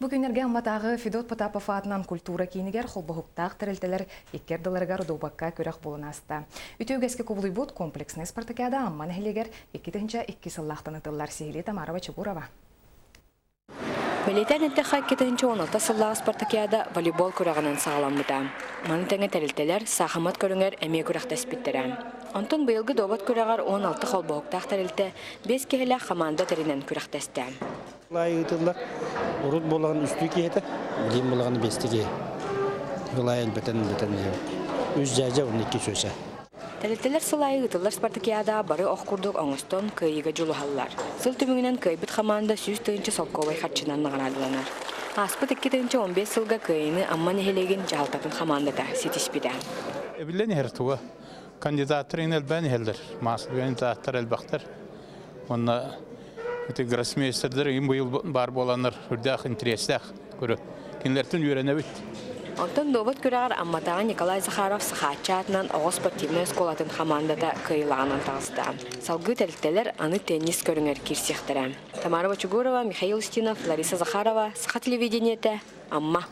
Бүгүнерге амматағы Федот Потапов атынан культура кейінігер холбохуктақ тірілтелер еккерділерігер удобакка көрек болын аста. Үтеугеске кубулуйбут комплексный спартакиада амман хелегер 2-2 сыллақтаны тыллар Сихили Тамарова Чугурова. Белетен әттіға 2-16 сыллағы спартакиада волейбол көрағынан сағаламыда. Маны тәңе тәрілтелер сақамат көріңер әме көрақтаспеттірі. Онтон бұйылғы добат көрағар 16 холбохуктақ тәрілті 5 кехелі қаманда тәрінен көрақтасты. Лайытылар урут болған үсті кейті, білем болған бесті кей. Лайын бітін. Үз жайжа 12 сөзі. Тәрілтелер сылайы ұтылар спартакиада бары оққұрдық оңыстон көйігі жолу халлар. Сыл түмігінен көйбіт қаманда сүз түйінші солковай қатшынан нағарадыланар. Аспыт 2-15 сылға көйіні амман ехелеген жағалтатын қамандада сетіспеді. Білен ертуы кандидаттарын әлбән елдер, масыл кандидаттар әлбақтар. Онна гроссмейстердер ең бұйыл бар боланыр үрдәқ интерестәқ көрі. Кенлердің үйрене бит. Онтон добыт көрәғар амматаға Николай Захаров сақатчы атынан оғыз спортивный сколатын қамандада көйілағанын тағызды. Салғы тәліктелер аны теннис көріңер кирсектірі. Тамарова Чугурова, Михаил Устинов, Лариса Захарова, Сақа телевидениеті, Амма.